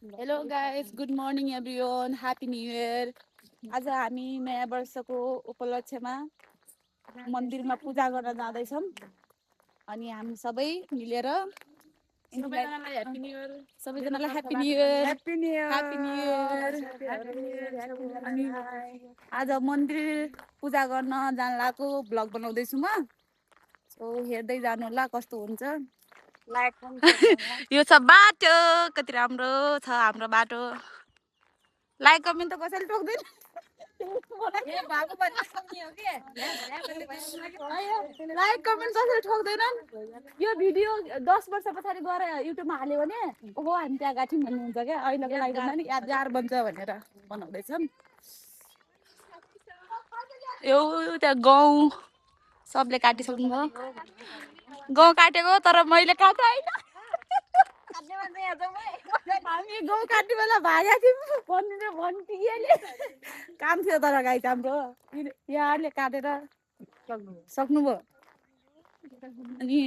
Hello guys, good morning everyone, happy new year. आज हामी नयाँ वर्षको उपलक्ष्यमा मन्दिरमा पूजा गर्न जाँदैछौँ अनि हामी सबै मिलेर सबैजनालाई happy new year. Happy new year. अनि आज मन्दिर पूजा गर्न जान लागेको भ्लग बनाउँदैछु म। सो हेर्दै जानु होला कस्तो हुन्छ। यो छ बाटो, कति राम्रो छ हाम्रो बाटो। लाइक कमेन्ट त कसैले ठोक्दैन। लाइक कमेन्ट कसैले ठोक्दैनन्। यो भिडियो 10 वर्ष पछाडि गएर युट्युबमा हाल्यो भने ओहो हामी त्यहाँ गएको थियौँ भन्नुहुन्छ क्या। अहिलेको लागि भन्दा नि यादगार बन्छ भनेर बनाउँदैछन्। यो त्यहाँ गाउँ सबले काटिसक्नु भयो। गाउँ काटेको तर मैले काटे होइन। हामी गाउँ काट्ने बेला भागेको थियौँ भन्टिएले काम थियो तर गाई हाम्रो यहाँले काटेर सक्नुभयो। अनि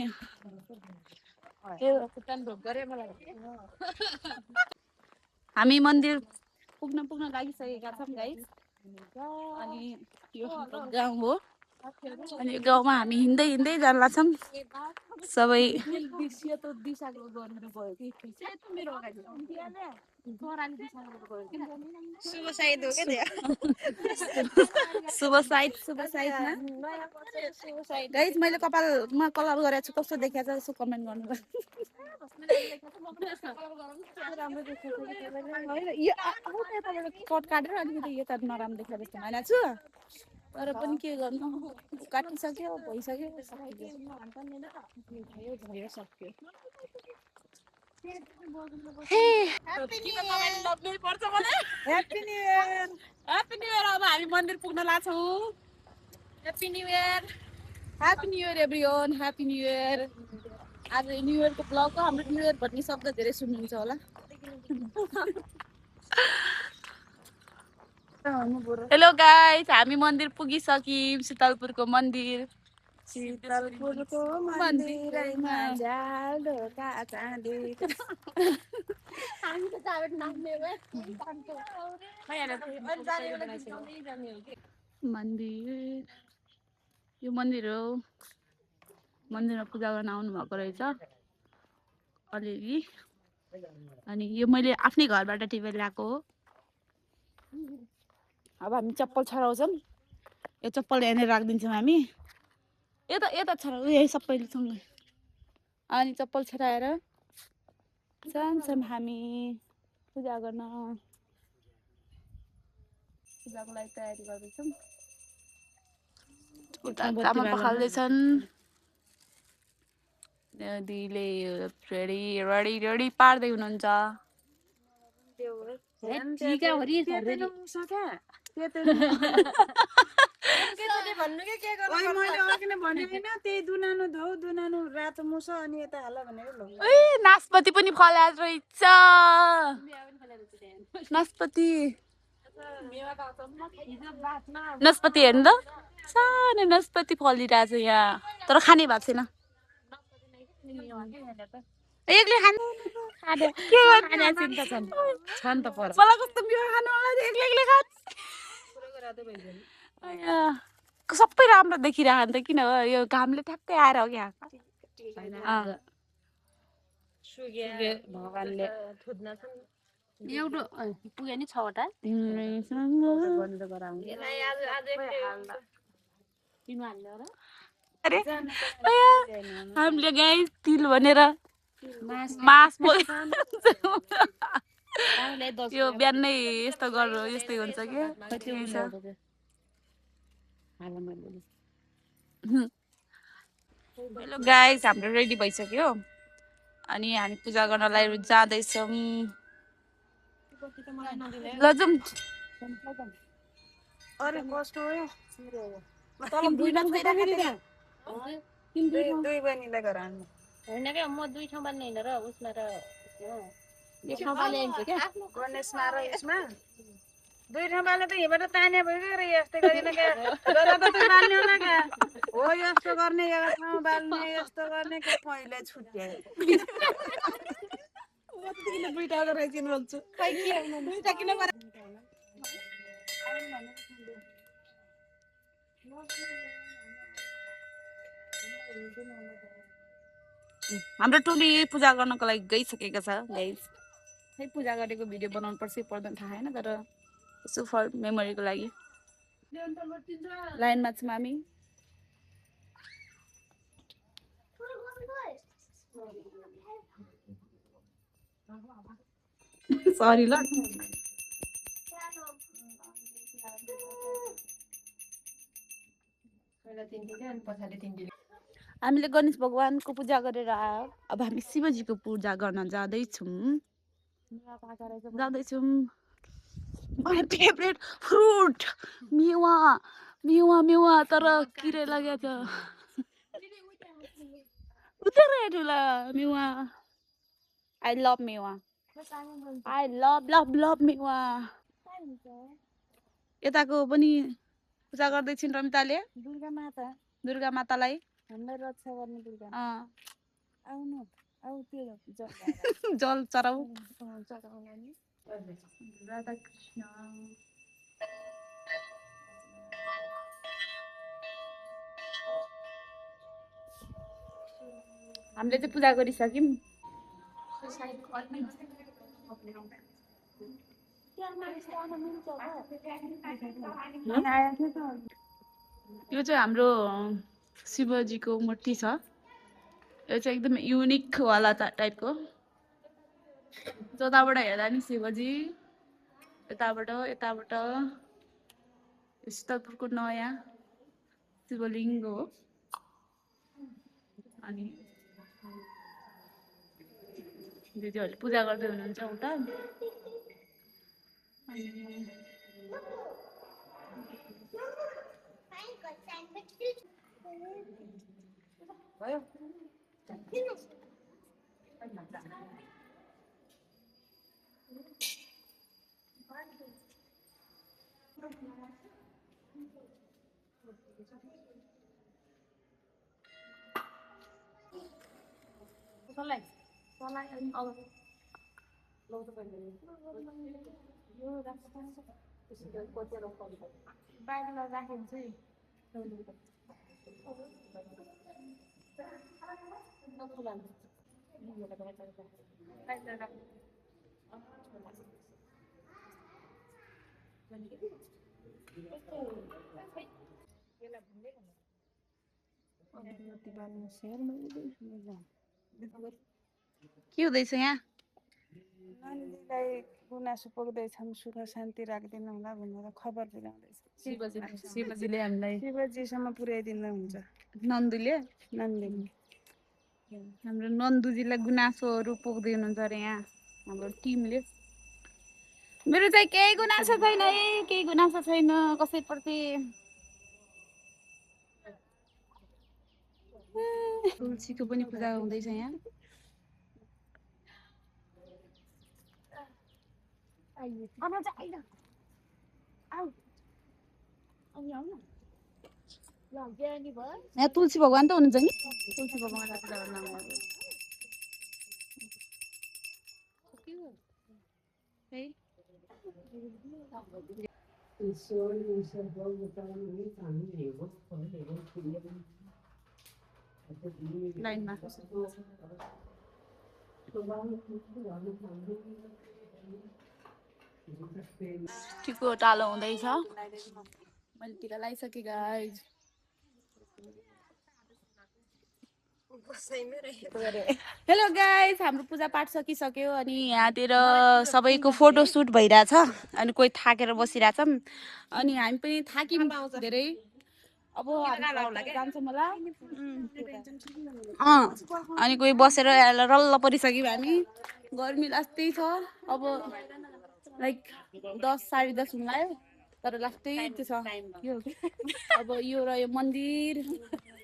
हामी मन्दिर पुग्न लागिसकेका छौँ गाइस। अनि यो हाम्रो गाउँ हो। अनि यो गाउँमा हामी हिँड्दै जान लाग्छौँ सबै। शुभ साइडमा गाइस मैले कपालमा कलर गरेको छु, कस्तो देखाएको छ यसो कमेन्ट गर्नु। कट काटेर अलिकति यता नराम्रो देखाएको जस्तो होइन छु, तर पनि के गर्नु, काटिसक्यो भइसक्यो। Happy new year. अब हामी मन्दिर पुग्न लाग्छौँ। Happy new year everyone, happy new year. आज न्यू इयरको ब्लगको हाम्रो न्यू इयर भन्ने शब्द धेरै सुन्नुहुन्छ होला। हेलो गाइस, हामी मन्दिर पुगिसक्यौँ। शीतलपुरको मन्दिर। शीतलपुरको मन्दिरमा जाडोका चाँडे। मन्दिर यो मन्दिर हो। मन्दिरमा पूजा गर्न आउनु भएको रहेछ अलिअलि। अनि यो मैले आफ्नै घरबाट टिपेर ल्याएको हो। अब हामी चप्पल छराउँछौँ। यो चप्पल यहाँनिर राखिदिन्छौँ हामी। यता छराउ यही सबैले सँगै। अनि चप्पल छराएर जान्छौँ हामी पूजा गर्न। पूजाको लागि तयारी गर्दैछौँ। आमा पखाल्दैछन्। दिदीले रेडी पार्दै हुनुहुन्छ। नास्पति पनि फलाएको रहेछ। नास्पति हेर्नु त, सानो नास्पति फलिरहेछ यहाँ, तर खाने भएको छैन। एक्लै खानु मलाई कस्तो मिठो खानु मलाई एक्लै खानु। सबै राम्रो देखिरहेको नि त, किन हो यो घामले ठ्याक्कै आएर हो क्या। भगवानले एउटा पुग्यो नि 6वटा। हामीले गाई तिल भनेर मास यो बिहानै यस्तो गर्नु यस्तै हुन्छ क्या। हेलो गाइस, हाम्रो रेडी भइसक्यो अनि हामी पूजा गर्नलाई जाँदैछौँ। ल जाउँ। दुई बहिनीलाई घर हाल्नु होइन क्या। म दुई ठाउँ बाल्ने होइन र उसमा र एक ठाउँ बाल्ने क्या। गणेशमा र यसमा दुई ठाउँ बाल्ने त यहाँबाट तान्या भयो क्या। यस्तै गरिन क्या बाल्ने होला क्या। हो यस्तो गर्ने एउटा ठाउँ बाल्ने यस्तो गर्ने क्या। पहिले छुट्यायो दुईटा गरेर किन भन्छु खै के दुईटा किन हाम्रो टोली पूजा गर्नको लागि गइसकेको छ गाइस है पूजा गरेको भिडियो बनाउनु पर्छ पर्दैन थाहा हैन तर यसो फर मेमोरीको लागि लाइनमा छौँ हामी सरी ल हामीले गणेश भगवानको पूजा गरेर आयो अब हामी शिवजीको पूजा गर्न जाँदैछौँ माई फेभरेट फ्रुट मेवा मेवा मेवा तर किरा लागेको छ उतै ठुला मेवा आई लभ मेवा आई लभ लभ लभ मेवा यताको पनि पूजा गर्दैछिन् रमिताले दुर्गा मातालाई हामीलाई रक्षा गर्ने दुर्गा आउनु आउ त्यो जल चढाउ राधा कृष्ण हामीले चाहिँ पूजा गरिसक्यौँ यो चाहिँ हाम्रो शिवजीको मूर्ति छ यो चाहिँ एकदम युनिक वाला टाइपको जताबाट हेर्दा नि शिवजी यताबाट शीतलपुरको नयाँ शिवलिङ्ग हो अनि दिदीहरूले पूजा गर्दै हुनुहुन्छ उता भयो बाहिर राखिन्छ के हुँदैछ यहाँ नानीलाई गुनासो पुग्दैछन् सुख शान्ति राखिदिनु होला भनेर खबर पुर्याउँदैछ शिवजीले हामीलाई शिवजीसम्म पुर्याइदिनु हुन्छ नन्दुले हाम्रो नन्दुजीलाई गुनासोहरू पुग्दै हुनुहुन्छ अरे यहाँ हाम्रो टिमले मेरो चाहिँ केही गुनासो छैन है केही गुनासो छैन कसैप्रति तुलसीको पनि पूजा हुँदैछ यहाँ यहाँ तुलसी भगवान त हुनुहुन्छ नि तुलसी भगवानलाई पूजा गर्न लाइनमा ठिको टालो हुँदैछ मैले टिका लगाइसकेँ गाइज हेलो गाइज हाम्रो पूजा पाठ सकिसक्यो अनि यहाँतिर सबैको फोटो सुट भइरहेछ अनि कोही थाकेर बसिरहेछन् अनि हामी पनि थाक्यौँ धेरै अब जान्छौँ होला अनि कोही बसेर रल्ल परिसक्यौँ हामी गर्मी लास्टै छ अब लाइक 10 साढे 10 हुन लाग्यो तर लास्टै त्यो छ अब यो रह्यो मन्दिर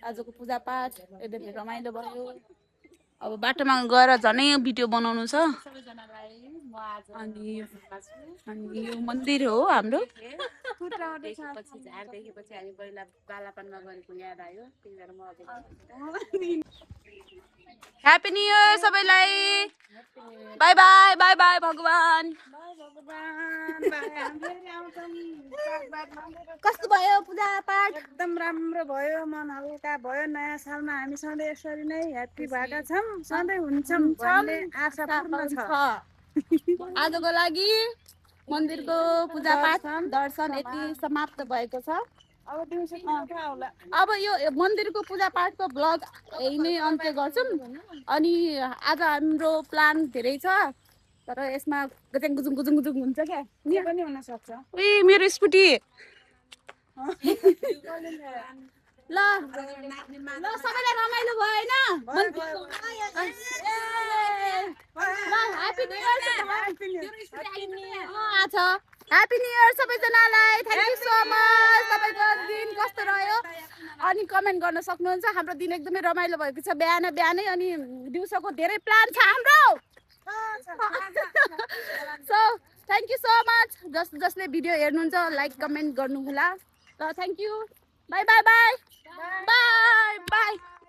आजको पूजापाठ एकदमै रमाइलो भयो अब बाटोमा गएर झनै भिडियो बनाउनु छ अनि यो मन्दिर हो हाम्रो ह्यापी न्यू इयर सबैलाई बाई बाई बाई बाई भगवान कस्तो भयो पूजा पाठ एकदम राम्रो भयो मन हल्का भयो नयाँ सालमा हामी सधैँ यसरी नै ह्याप्पी भएका छौँ सधैँ हुन्छौँ भन्ने आशा पूर्ण छ आजको लागि मन्दिरको पूजा पाठ दर्शन यति समाप्त भएको छ अब दिउँसो कहाँ होला अब यो मन्दिरको पूजा पाठको ब्लग यही नै अन्त्य गर्छौँ अनि आज हाम्रो प्लान धेरै छ तर यसमा गजङ गुजुङ गुजुङ गुजुङ हुन्छ क्या के पनि हुन सक्छ उही मेरो स्कुटी ल सबैलाई रमाइलो भयो हैन happy new year happy new year सबैजनालाई थ्याङ्क यू सो मच तपाईँको दिन कस्तो रह्यो अनि कमेन्ट गर्न सक्नुहुन्छ हाम्रो दिन एकदमै रमाइलो भएको छ बिहानै अनि दिउँसोको धेरै प्लान छ हाम्रो so thank you so much जसले भिडियो हेर्नुहुन्छ लाइक कमेन्ट गर्नुहोला ल thank you by by by by by